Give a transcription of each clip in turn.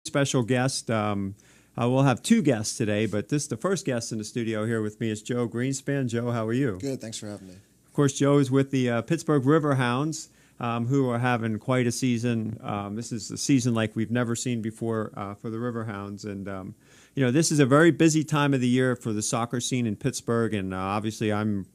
special guest. We'll have two guests today, but the first guest in the studio here with me is Joe Greenspan. Joe, how are you? Good, thanks for having me. Of course, Joe is with the Pittsburgh Riverhounds, who are having quite a season. This is a season like we've never seen before for the Riverhounds, and this is a very busy time of the year for the soccer scene in Pittsburgh, and obviously I'm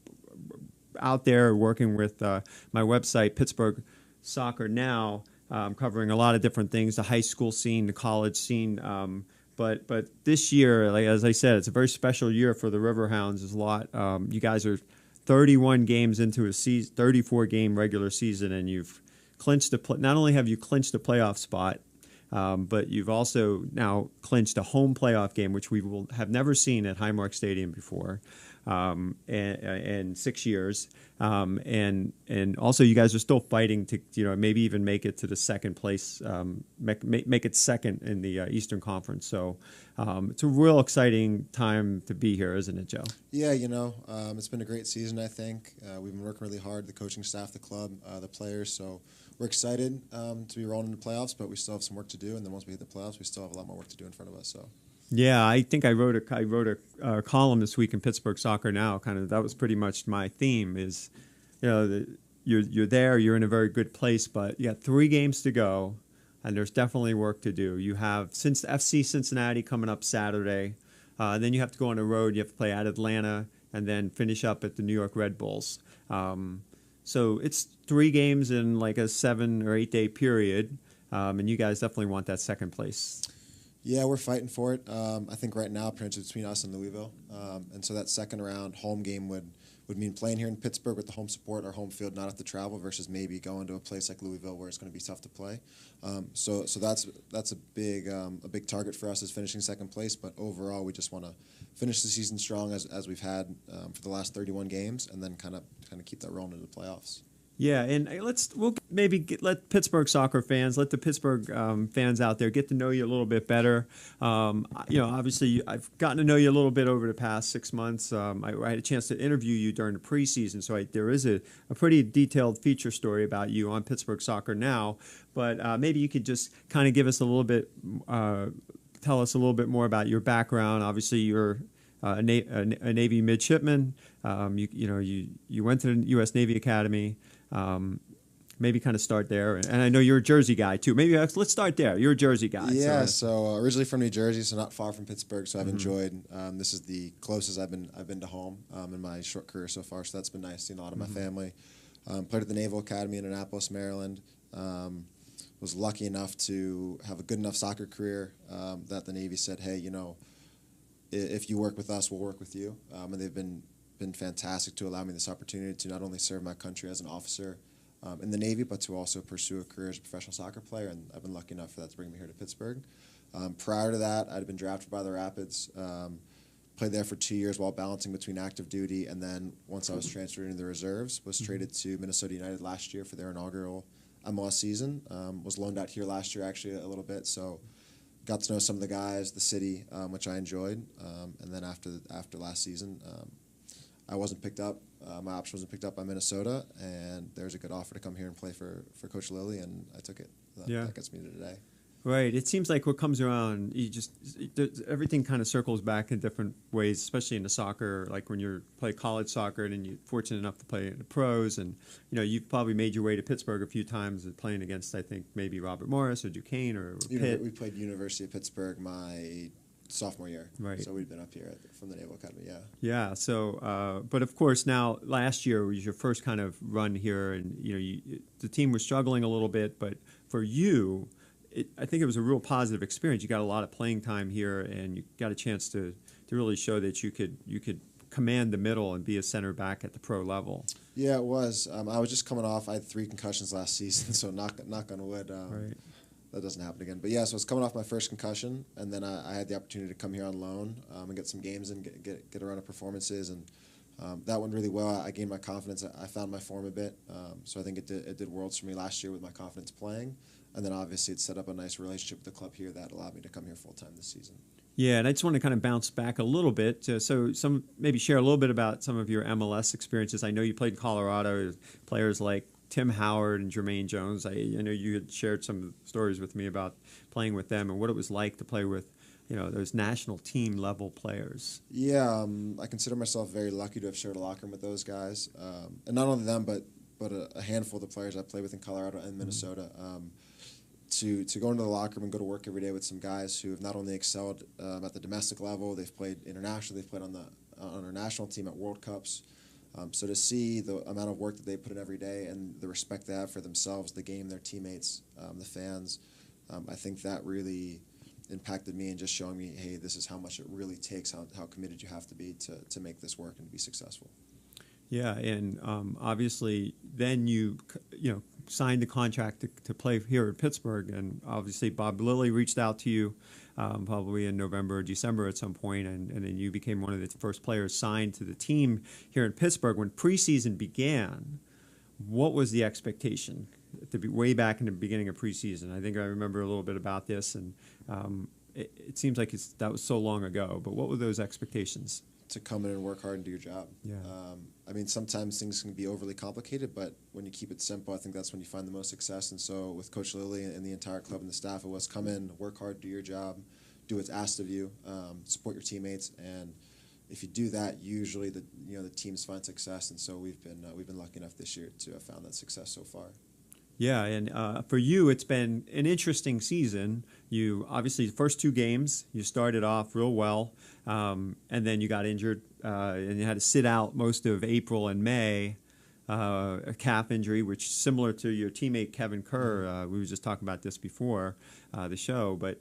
out there working with my website, Pittsburgh Soccer Now, covering a lot of different things, the high school scene, the college scene. But this year, like as I said, it's a very special year for the Riverhounds. There's a lot. You guys are 31 games into a 34 game regular season, and you've clinched not only have you clinched a playoff spot, but you've also now clinched a home playoff game, which we will have never seen at Highmark Stadium before, in 6 years. And also you guys are still fighting to maybe even make it to the second place, make it second in the Eastern Conference. So it's a real exciting time to be here, isn't it, Joe? Yeah, it's been a great season, I think. We've been working really hard, the coaching staff, the club, the players. So we're excited to be rolling into playoffs, but we still have some work to do. And then once we hit the playoffs, we still have a lot more work to do in front of us. So. Yeah, I think I wrote a column this week in Pittsburgh Soccer Now. That was pretty much my theme. Is you're there, you're in a very good place, but you got 3 games to go, and there's definitely work to do. You have FC Cincinnati coming up Saturday, then you have to go on the road. You have to play at Atlanta, and then finish up at the New York Red Bulls. So it's 3 games in like a 7 or 8 day period, and you guys definitely want that second place. Yeah, we're fighting for it. I think right now, pretty much between us and Louisville. And so that second round home game would mean playing here in Pittsburgh with the home support, our home field, not have to travel, versus maybe going to a place like Louisville where it's going to be tough to play. So that's a big target for us, is finishing second place. But overall, we just want to finish the season strong as we've had for the last 31 games, and then kind of keep that rolling into the playoffs. Yeah, and we'll maybe let Pittsburgh soccer fans, let the Pittsburgh fans out there get to know you a little bit better. Obviously, I've gotten to know you a little bit over the past 6 months. I had a chance to interview you during the preseason, so there is a pretty detailed feature story about you on Pittsburgh Soccer Now. But maybe you could just kind of give us a little bit, tell us a little bit more about your background. Obviously, you're a Navy midshipman. You went to the U.S. Navy Academy. Maybe kind of start there, and I know you're a Jersey guy too. Maybe let's start there. You're a Jersey guy. Yeah, so originally from New Jersey, so not far from Pittsburgh. So I've enjoyed. This is the closest I've been to home in my short career so far. So that's been nice, seeing a lot of my family. Played at the Naval Academy in Annapolis, Maryland. Was lucky enough to have a good enough soccer career that the Navy said, "Hey, if you work with us, we'll work with you." And they've been fantastic to allow me this opportunity to not only serve my country as an officer in the Navy, but to also pursue a career as a professional soccer player, and I've been lucky enough for that to bring me here to Pittsburgh. Prior to that, I'd been drafted by the Rapids, played there for 2 years while balancing between active duty, and then once I was transferred into the reserves, was traded to Minnesota United last year for their inaugural MLS season. Was loaned out here last year actually a little bit, so got to know some of the guys, the city, which I enjoyed, and then after last season, I wasn't picked up. My option wasn't picked up by Minnesota, and there was a good offer to come here and play for Coach Lilly, and I took it. That gets me to today. Right. It seems like what comes around, everything kind of circles back in different ways, especially in the soccer. Like when you play college soccer, and then you're fortunate enough to play in the pros, and you've probably made your way to Pittsburgh a few times, playing against, I think, maybe Robert Morris or Duquesne or Pitt. We played University of Pittsburgh my sophomore year, right? So we've been up here from the Naval Academy, yeah. Yeah. So, but of course, now last year was your first kind of run here, and the team was struggling a little bit, but for you, I think it was a real positive experience. You got a lot of playing time here, and you got a chance to really show that you could command the middle and be a center back at the pro level. Yeah, it was. I was just coming off. I had 3 concussions last season, so knock on wood. Right. That doesn't happen again. But yeah, so I was coming off my first concussion, and then I had the opportunity to come here on loan and get some games and get a run of performances, and that went really well. I gained my confidence. I found my form a bit, so I think it did worlds for me last year with my confidence playing, and then obviously it set up a nice relationship with the club here that allowed me to come here full time this season. Yeah, and I just want to kind of bounce back a little bit. Maybe share a little bit about some of your MLS experiences. I know you played in Colorado. Players like Tim Howard and Jermaine Jones. I know you had shared some stories with me about playing with them and what it was like to play with, those national team level players. Yeah, I consider myself very lucky to have shared a locker room with those guys, and not only them, but a handful of the players I played with in Colorado and Minnesota. To go into the locker room and go to work every day with some guys who have not only excelled at the domestic level, they've played internationally, they've played on our national team at World Cups. So to see the amount of work that they put in every day and the respect they have for themselves, the game, their teammates, the fans, I think that really impacted me and just showing me, hey, this is how much it really takes, how committed you have to be to make this work and be successful. Yeah, and obviously then you signed the contract to play here at Pittsburgh, and obviously Bob Lilly reached out to you probably in November or December at some point, and then you became one of the first players signed to the team here in Pittsburgh. When preseason began, what was the expectation to be way back in the beginning of preseason? I think I remember a little bit about this, and it seems like that was so long ago, but what were those expectations? To come in and work hard and do your job. Yeah. I mean, sometimes things can be overly complicated, but when you keep it simple, I think that's when you find the most success. And so with Coach Lilly and the entire club and the staff, it was come in, work hard, do your job, do what's asked of you, support your teammates, and if you do that, usually the teams find success. And so we've been lucky enough this year to have found that success so far. Yeah, and for you, it's been an interesting season. You obviously, the first 2 games, you started off real well, and then you got injured, and you had to sit out most of April and May, a calf injury, which similar to your teammate Kevin Kerr. We were just talking about this before the show, but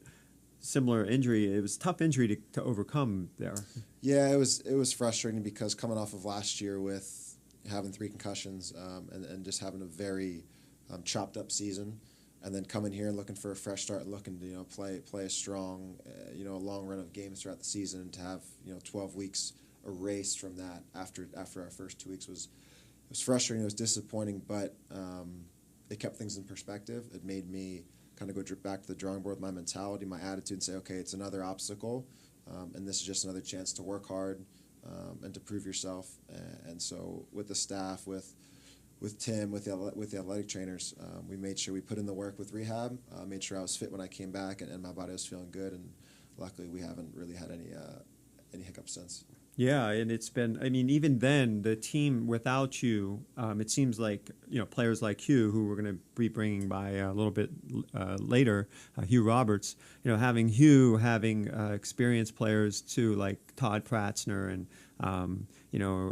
similar injury. It was a tough injury to overcome there. Yeah, it was frustrating because coming off of last year with having 3 concussions and just having a very chopped up season, and then coming here and looking for a fresh start, looking to play a strong a long run of games throughout the season, and to have 12 weeks erased from that after our first 2 weeks was frustrating. It was disappointing, but it kept things in perspective. It made me kind of go back to the drawing board with my mentality, my attitude, and say, okay, it's another obstacle, and this is just another chance to work hard and to prove yourself. And so with the staff, with Tim, with the athletic trainers, we made sure we put in the work with rehab, made sure I was fit when I came back, and my body was feeling good, and luckily we haven't really had any hiccups since. Yeah, and it's been, I mean, even then, the team without you, it seems like, players like Hugh, who we're going to be bringing by a little bit later, Hugh Roberts, having Hugh, having experienced players too, like Todd Pratzner and,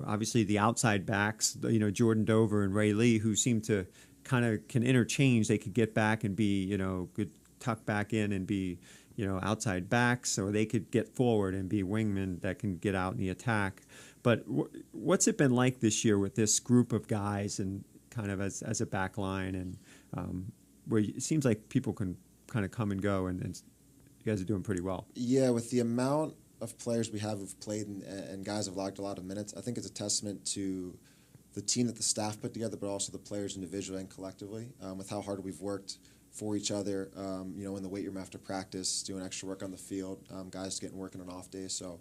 obviously the outside backs, Jordan Dover and Ray Lee, who seem to kind of can interchange. They could get back and be, good tuck back in and be, outside backs, or they could get forward and be wingmen that can get out in the attack. But what's it been like this year with this group of guys and kind of as a back line, and where it seems like people can kind of come and go, and you guys are doing pretty well? Yeah, with the amount of players we have who've played and guys have logged a lot of minutes, I think it's a testament to the team that the staff put together, but also the players individually and collectively, with how hard we've worked for each other, in the weight room after practice, doing extra work on the field, guys getting working on off days. So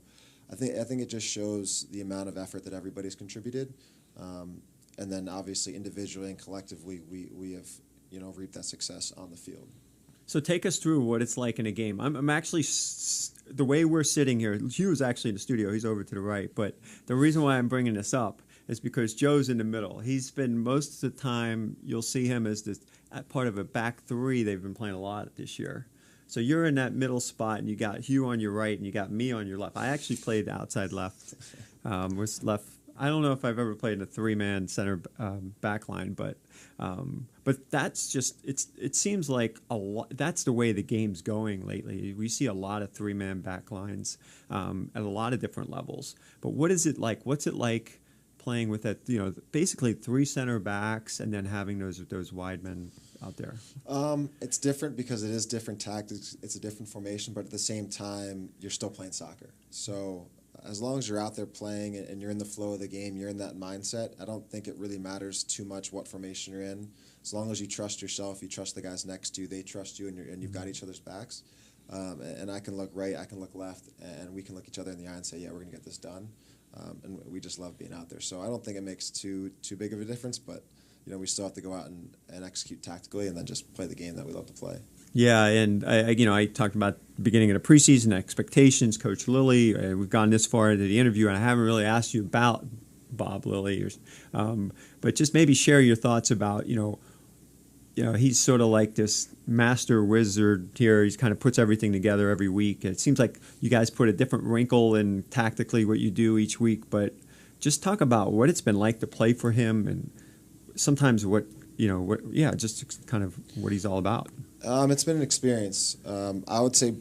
I think it just shows the amount of effort that everybody's contributed. And then obviously individually and collectively we have, reaped that success on the field. So take us through what it's like in a game. I'm actually, the way we're sitting here, Hugh's actually in the studio, he's over to the right, but the reason why I'm bringing this up is because Joe's in the middle. He's been, most of the time, you'll see him as part of a back 3 they've been playing a lot this year. So you're in that middle spot, and you got Hugh on your right, and you got me on your left. I actually played outside left, was left. I don't know if I've ever played in a 3-man center back line, but that's just, it seems like a lot. That's the way the game's going lately. We see a lot of 3-man back lines at a lot of different levels. But what is it like? What's it like playing with that, basically 3 center backs and then having those wide men out there? It's different because it is different tactics. It's a different formation, but at the same time, you're still playing soccer. So as long as you're out there playing and you're in the flow of the game, you're in that mindset, I don't think it really matters too much what formation you're in. As long as you trust yourself, you trust the guys next to you, they trust you, and you've got each other's backs. And I can look right, I can look left, and we can look each other in the eye and say, yeah, we're going to get this done. And we just love being out there. So I don't think it makes too big of a difference, but we still have to go out and execute tactically and then just play the game that we love to play. Yeah, and I talked about the beginning of the preseason expectations, Coach Lilly. We've gone this far into the interview, and I haven't really asked you about Bob Lilly, but just maybe share your thoughts about he's sort of like this master wizard here. He's kind of puts everything together every week. It seems like you guys put a different wrinkle in tactically what you do each week, but just talk about what it's been like to play for him, and sometimes just kind of what he's all about. It's been an experience. I would say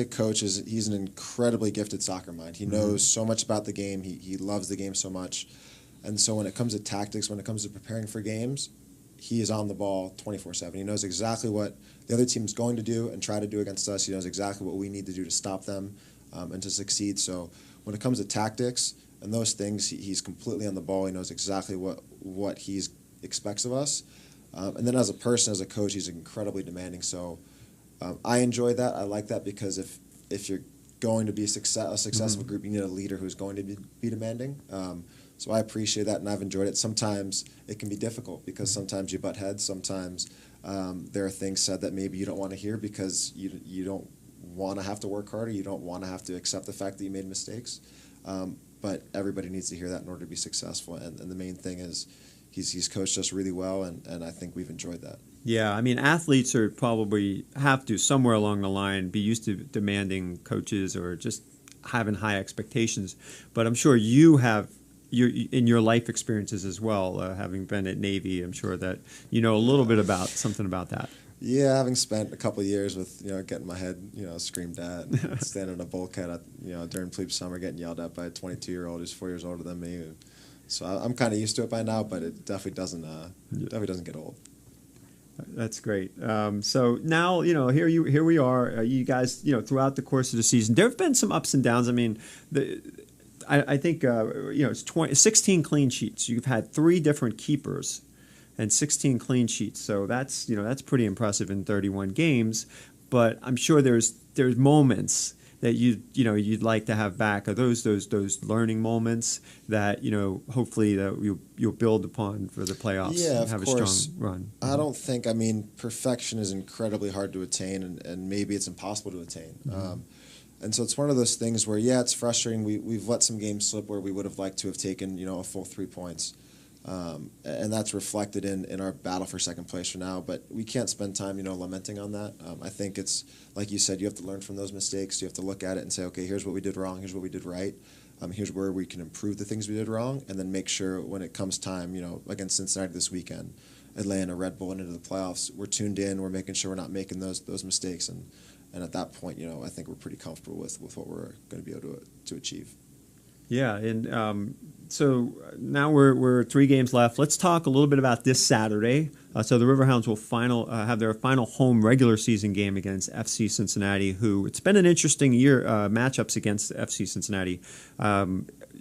Coach he's an incredibly gifted soccer mind. He knows so much about the game. He loves the game so much, and so when it comes to tactics, when it comes to preparing for games, he is on the ball 24/7. He knows exactly what the other team's going to do and try to do against us. He knows exactly what we need to do to stop them and to succeed. So when it comes to tactics and those things, he's completely on the ball. He knows exactly what he expects of us. And then as a person, as a coach, he's incredibly demanding. So I enjoy that. I like that because if you're going to be a successful group, you need a leader who's going to be demanding. So I appreciate that, and I've enjoyed it. Sometimes it can be difficult because sometimes you butt heads. Sometimes there are things said that maybe you don't want to hear because you don't want to have to work harder. You don't want to have to accept the fact that you made mistakes. But everybody needs to hear that in order to be successful. And the main thing is he's coached us really well, and I think we've enjoyed that. Yeah, I mean, athletes are probably have to somewhere along the line be used to demanding coaches or just having high expectations. But I'm sure you have in your life experiences as well, having been at Navy. I'm sure that you know a little bit about something about that. Yeah, having spent a couple of years with getting my head screamed at, and standing in a bulkhead during plebe summer, getting yelled at by a 22-year-old who's 4 years older than me. So I'm kind of used to it by now, but it definitely doesn't get old. That's great. So now here we are. You guys, throughout the course of the season, there have been some ups and downs. I mean, I think it's 16 clean sheets. You've had 3 different keepers and 16 clean sheets. So that's pretty impressive in 31 games. But I'm sure there's moments that you'd like to have back. Are those learning moments that hopefully that you'll build upon for the playoffs? Yeah, and have of course. A strong run. I don't think. I mean, perfection is incredibly hard to attain, and maybe it's impossible to attain. And so it's one of those things where it's frustrating. We've let some games slip where we would have liked to have taken a full 3 points. And that's reflected in our battle for second place for now. But we can't spend time, lamenting on that. I think it's, like you said, you have to learn from those mistakes. You have to look at it and say, okay, here's what we did wrong, here's what we did right. Here's where we can improve the things we did wrong, and then make sure when it comes time, against Cincinnati this weekend, Atlanta, Red Bull, and into the playoffs, we're tuned in, we're making sure we're not making those mistakes. And at that point, I think we're pretty comfortable with what we're going to be able to achieve. Yeah, and so now we're 3 games left. Let's talk a little bit about this Saturday. So the Riverhounds will have their final home regular season game against FC Cincinnati, who it's been an interesting year, matchups against FC Cincinnati.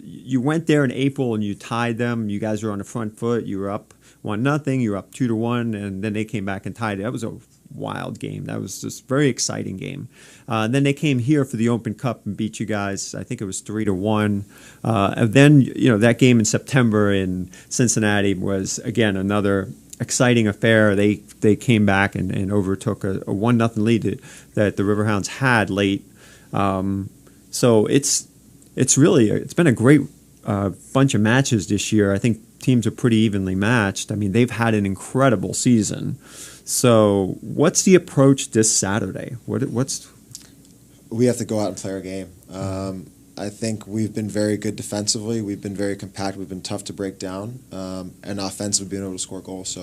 You went there in April and you tied them. You guys were on the front foot. You were up 1-0. You were up 2-1, and then they came back and tied it. That was a wild game. That was just a very exciting game. And then they came here for the Open Cup and beat you guys. I think it was 3-1. And then that game in September in Cincinnati was again another exciting affair. They came back and overtook a 1-0 lead that the Riverhounds had late. So it's been a great bunch of matches this year. I think teams are pretty evenly matched. I mean, they've had an incredible season. So what's the approach this Saturday? We have to go out and play our game. I think we've been very good defensively. We've been very compact. We've been tough to break down. And offensively, we've been able to score goals.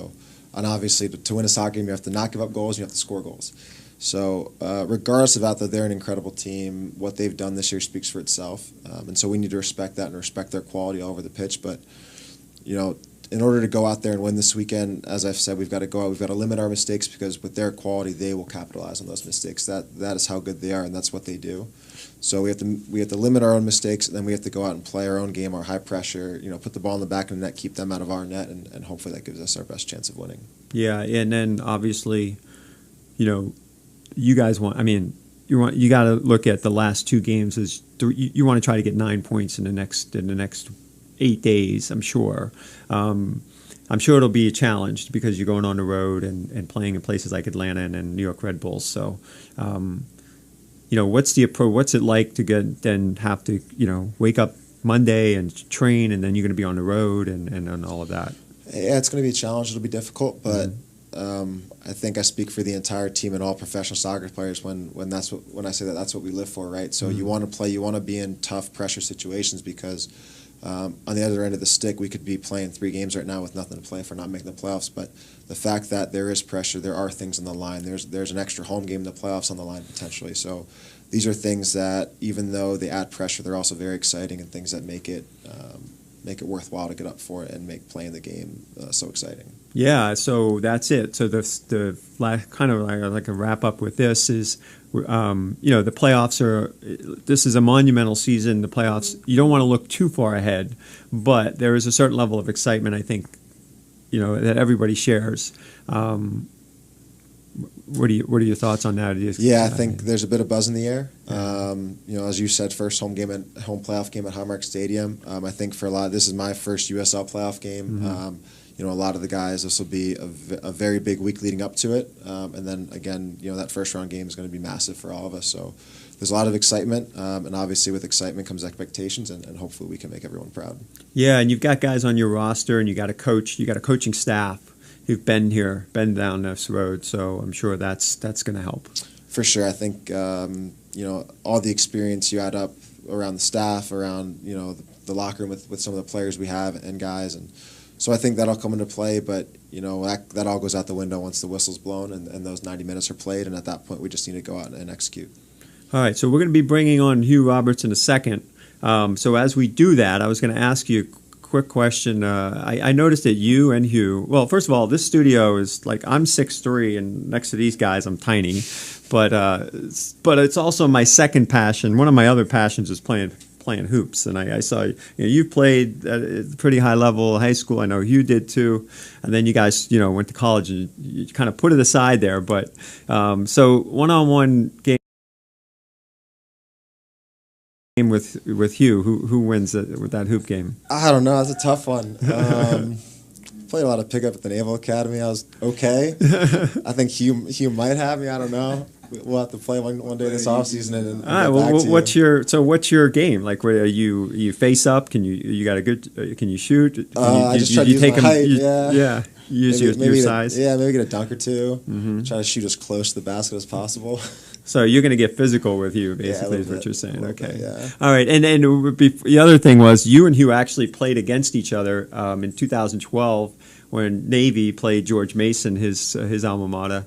And obviously, to win a soccer game, you have to not give up goals. You have to score goals. So regardless of that, they're an incredible team. What they've done this year speaks for itself. And so we need to respect that and respect their quality all over the pitch. But, in order to go out there and win this weekend, as I've said, we've got to go out. We've got to limit our mistakes because with their quality, they will capitalize on those mistakes. That is how good they are, and that's what they do. So we have to limit our own mistakes, and then we have to go out and play our own game, our high pressure. Put the ball in the back of the net, keep them out of our net, and hopefully that gives us our best chance of winning. Yeah, and then obviously, you guys want. I mean, you got to look at the last 2 games as you want to try to get 9 points in the next 8 days, I'm sure. I'm sure it'll be challenged because you're going on the road and playing in places like Atlanta and New York Red Bulls. So, what's the approach? What's it like to have to wake up Monday and train, and then you're going to be on the road and all of that? Yeah, it's going to be a challenge. It'll be difficult, but I think I speak for the entire team and all professional soccer players when I say that's what we live for, right? So you want to play, you want to be in tough pressure situations because on the other end of the stick, we could be playing 3 games right now with nothing to play for, not making the playoffs. But the fact that there is pressure, there are things on the line. There's an extra home game in the playoffs on the line potentially. So these are things that, even though they add pressure, they're also very exciting and things that make it worthwhile to get up for it and make playing the game so exciting. Yeah, so that's it. So the kind of like a wrap up with this is, the playoffs are. This is a monumental season. The playoffs. You don't want to look too far ahead, but there is a certain level of excitement, I think, that everybody shares. What are your thoughts on that? Yeah, I think there's a bit of buzz in the air. As you said, first home playoff game at Highmark Stadium. I think for a lot, this is my first USL playoff game. Mm-hmm. A lot of the guys, this will be a very big week leading up to it. And then again, that first round game is going to be massive for all of us. So there's a lot of excitement, and obviously with excitement comes expectations, and hopefully we can make everyone proud. Yeah, and you've got guys on your roster, and you got a coaching staff who've been down this road. So I'm sure that's going to help. For sure, I think all the experience you add up around the staff, around the locker room with some of the players we have and guys, and so I think that'll come into play. But that all goes out the window once the whistle's blown and those 90 minutes are played, and at that point we just need to go out and execute. All right, so we're going to be bringing on Hugh Roberts in a second. So as we do that, I was going to ask you a quick question. I noticed that you and Hugh, well, first of all, this studio is like, I'm 6'3", and next to these guys I'm tiny, but it's also my second passion. One of my other passions is playing hoops, and I saw you played at a pretty high level, high school. I know Hugh did too, and then you guys went to college and you kind of put it aside there. But so one-on-one game with Hugh, who wins with that hoop game? I don't know. It's a tough one. Played a lot of pickup at the Naval Academy. I was okay. I think Hugh might have me. I don't know. We'll have to play one day this offseason and all right. Well, what's your game? Like, where you face up? Can you got a good? Can you shoot? I just try to use my height. Yeah. Use your size. Maybe get a dunk or two. Mm-hmm. Try to shoot as close to the basket as possible. So you're going to get physical with Hugh, basically, is what you're saying. Okay. Bit, yeah. All right. And the other thing was, you and Hugh actually played against each other in 2012 when Navy played George Mason, his alma mater.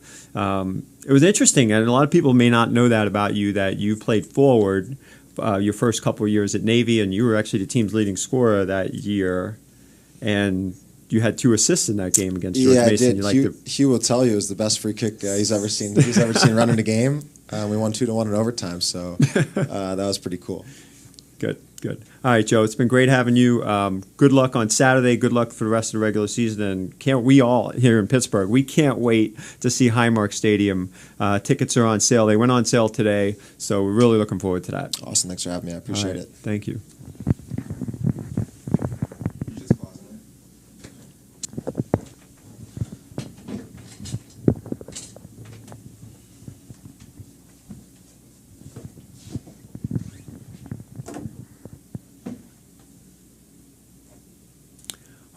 It was interesting, and a lot of people may not know that about you, that you played forward your first couple of years at Navy, and you were actually the team's leading scorer that year, and you had 2 assists in that game against George Mason. Yeah, I did. Hugh will tell you it was the best free kick he's ever seen run in a game. We won 2-1 in overtime, so that was pretty cool. Good. All right, Joe, it's been great having you. Good luck on Saturday. Good luck for the rest of the regular season. And can't we all here in Pittsburgh, we can't wait to see Highmark Stadium. Tickets are on sale. They went on sale today, so we're really looking forward to that. Awesome. Thanks for having me. I appreciate it. Thank you.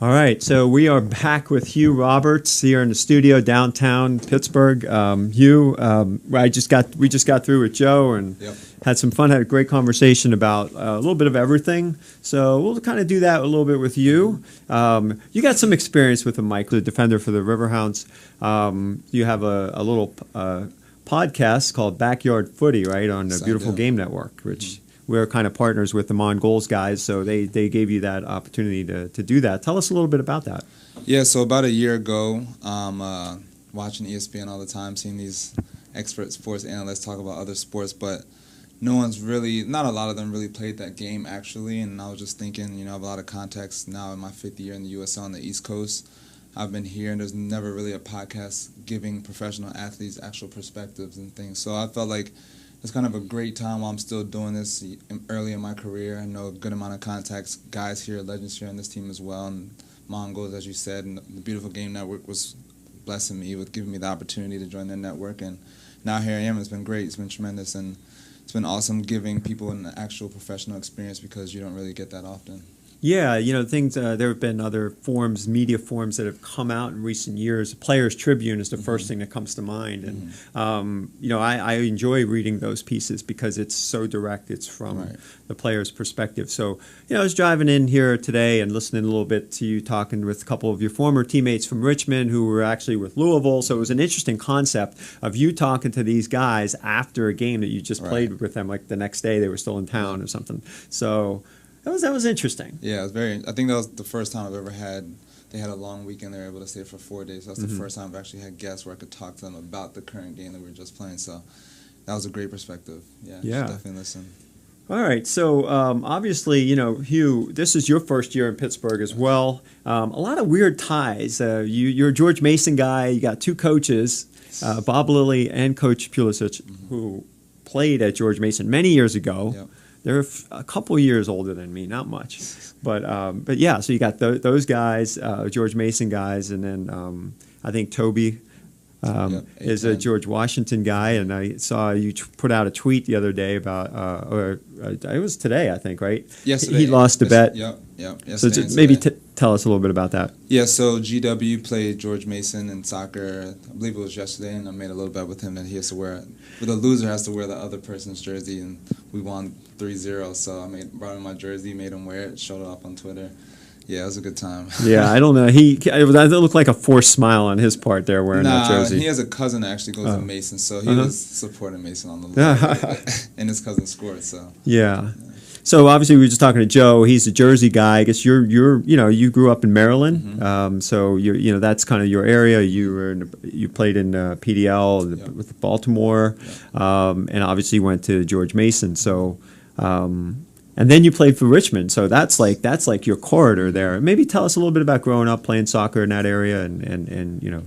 All right, so we are back with Hugh Roberts here in the studio downtown Pittsburgh. Hugh, we just got through with Joe and had some fun, had a great conversation about a little bit of everything. So we'll kind of do that a little bit with you. You got some experience with the mic, the defender for the Riverhounds. You have a little podcast called Backyard Footy, right, on the Beautiful Game Network, which we're kind of partners with the Mon Goals guys, so they gave you that opportunity to do that. Tell us a little bit about that. Yeah, so about a year ago, watching ESPN all the time, seeing these expert sports analysts talk about other sports, but not a lot of them really played that game actually, and I was just thinking, I have a lot of contacts now in my 5th year in the USL on the East Coast. I've been here, and there's never really a podcast giving professional athletes actual perspectives and things, so I felt like it's kind of a great time while I'm still doing this early in my career. I know a good amount of contacts, guys here, legends here on this team as well, and Mongols, as you said, and the Beautiful Game Network was blessing me with giving me the opportunity to join their network. And now here I am. It's been great. It's been tremendous. And it's been awesome giving people an actual professional experience because you don't really get that often. Yeah, things. There have been other forms, media forms that have come out in recent years. Players Tribune is the first thing that comes to mind, and I enjoy reading those pieces because it's so direct. It's from the player's perspective. So, I was driving in here today and listening a little bit to you talking with a couple of your former teammates from Richmond who were actually with Louisville. So it was an interesting concept of you talking to these guys after a game that you just played with them. Like the next day, they were still in town or something. So. That was interesting. Yeah, it was I think that was the first time I've ever had. They had a long weekend. They were able to stay for 4 days. So that's the first time I've actually had guests where I could talk to them about the current game that we were just playing. So that was a great perspective. Yeah. Definitely listen. All right. So obviously, Hugh, this is your first year in Pittsburgh as well. A lot of weird ties. You're a George Mason guy. You got two coaches, Bob Lilly and Coach Pulisic, who played at George Mason many years ago. Yep. They're a couple years older than me, not much, but yeah. So you got those guys, George Mason guys, and then I think Toby is a George Washington guy. And I saw you put out a tweet the other day about, it was today, I think, right? Yesterday. He lost the bet. Yep. So maybe tell us a little bit about that. Yeah, so GW played George Mason in soccer, I believe it was yesterday, and I made a little bet with him that he has to wear, the loser has to wear the other person's jersey, and we won 3-0, so I brought him my jersey, made him wear it, showed it up on Twitter. Yeah, it was a good time. Yeah, I don't know. That looked like a forced smile on his part there wearing that jersey. He has a cousin that actually goes to Mason, so he was supporting Mason on the line, and his cousin scored, so. Yeah. So obviously we were just talking to Joe. He's a Jersey guy. I guess you grew up in Maryland, so that's kind of your area. You played in PDL with Baltimore, and obviously went to George Mason. So, and then you played for Richmond. So that's like your corridor there. Maybe tell us a little bit about growing up playing soccer in that area, and.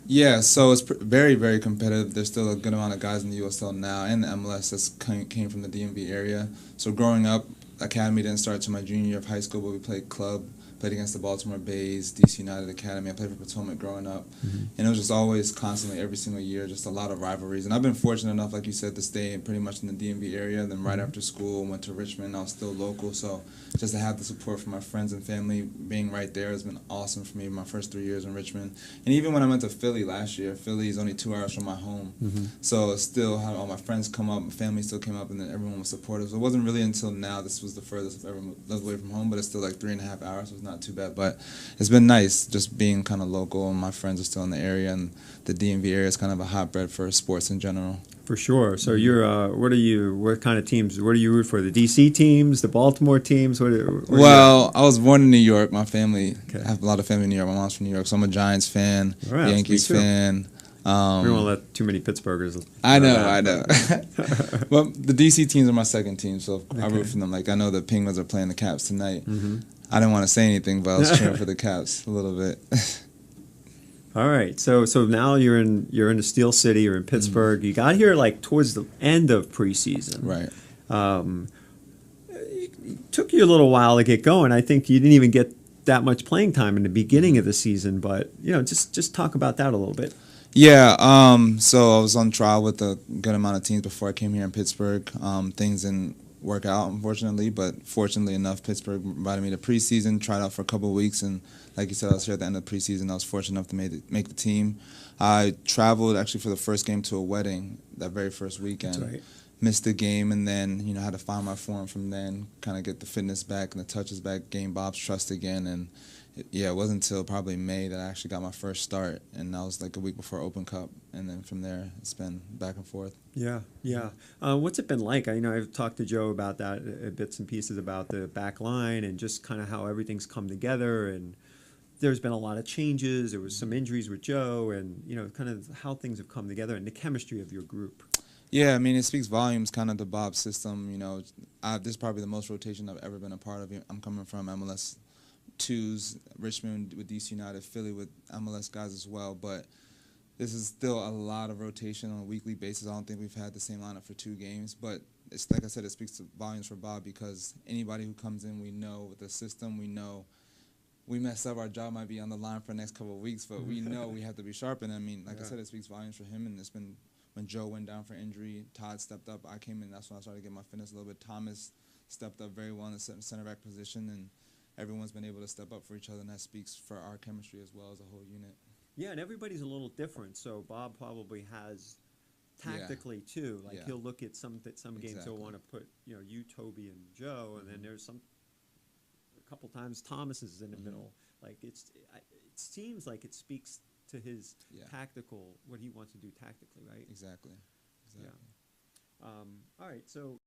Yeah, so it's very, very competitive. There's still a good amount of guys in the USL now and the MLS that came from the DMV area. So growing up, academy didn't start until my junior year of high school, but we played club, played against the Baltimore Bays, DC United Academy. I played for Potomac growing up. And it was just always constantly, every single year, just a lot of rivalries. And I've been fortunate enough, like you said, to stay pretty much in the DMV area. Then right after school, went to Richmond. I was still local, so just to have the support from my friends and family being right there has been awesome for me my first 3 years in Richmond. And even when I went to Philly last year, Philly is only 2 hours from my home. So still had all my friends come up, my family still came up, and then everyone was supportive. So it wasn't really until now, this was the furthest I've ever lived away from home, but it's still like 3.5 hours, so it's not too bad. But it's been nice just being kind of local, and my friends are still in the area, and the DMV area is kind of a hotbed for sports in general. For sure. So you're, what kind of teams, what do you root for? The DC teams, the Baltimore teams? Well, I was born in New York. My family, I have a lot of family in New York. My mom's from New York, so I'm a Giants fan, Yankees fan. We don't want to let too many Pittsburghers. I know. Well, the DC teams are my second team, so I root for them. Like, I know the Penguins are playing the Caps tonight. I didn't want to say anything, but I was cheering for the Caps a little bit. All right, so now you're in the Steel City. You're in Pittsburgh. You got here like towards the end of preseason. Right. It took you a little while to get going. I think you didn't even get that much playing time in the beginning of the season, but just talk about that a little bit. Yeah. So I was on trial with a good amount of teams before I came here in Pittsburgh. Things didn't work out, unfortunately, but fortunately enough, Pittsburgh invited me to preseason, tried out for a couple of weeks, and like you said, I was here at the end of the preseason. I was fortunate enough to make the team. I traveled actually for the first game to a wedding that very first weekend. That's right. Missed the game, and then had to find my form from then, kind of get the fitness back and the touches back, gain Bob's trust again, and it wasn't until probably May that I actually got my first start, and that was like a week before Open Cup, and then from there it's been back and forth. Yeah. What's it been like? I've talked to Joe about that, bits and pieces about the back line and just kind of how everything's come together, and there's been a lot of changes. There was some injuries with Joe, and kind of how things have come together and the chemistry of your group. Yeah, it speaks volumes kind of to Bob's system. This is probably the most rotation I've ever been a part of. I'm coming from MLS 2s, Richmond with DC United, Philly with MLS guys as well, but this is still a lot of rotation on a weekly basis. I don't think we've had the same lineup for 2 games, but it's like I said, it speaks to volumes for Bob because anybody who comes in, we know with the system, we know we mess up, our job might be on the line for the next couple of weeks, but we know we have to be sharp. And I mean, like I said, it speaks volumes for him. And it's been, when Joe went down for injury, Todd stepped up. I came in, that's when I started to get my fitness a little bit. Thomas stepped up very well in the center back position, and everyone's been able to step up for each other, and that speaks for our chemistry as well as a whole unit. Yeah, and everybody's a little different. So Bob probably has tactically too. Like he'll look at some games he'll want to put you, Toby, and Joe, and then there's a couple times Thomas is in the middle. Like it seems like it speaks to his tactical, what he wants to do tactically, right? Exactly. Yeah. All right, so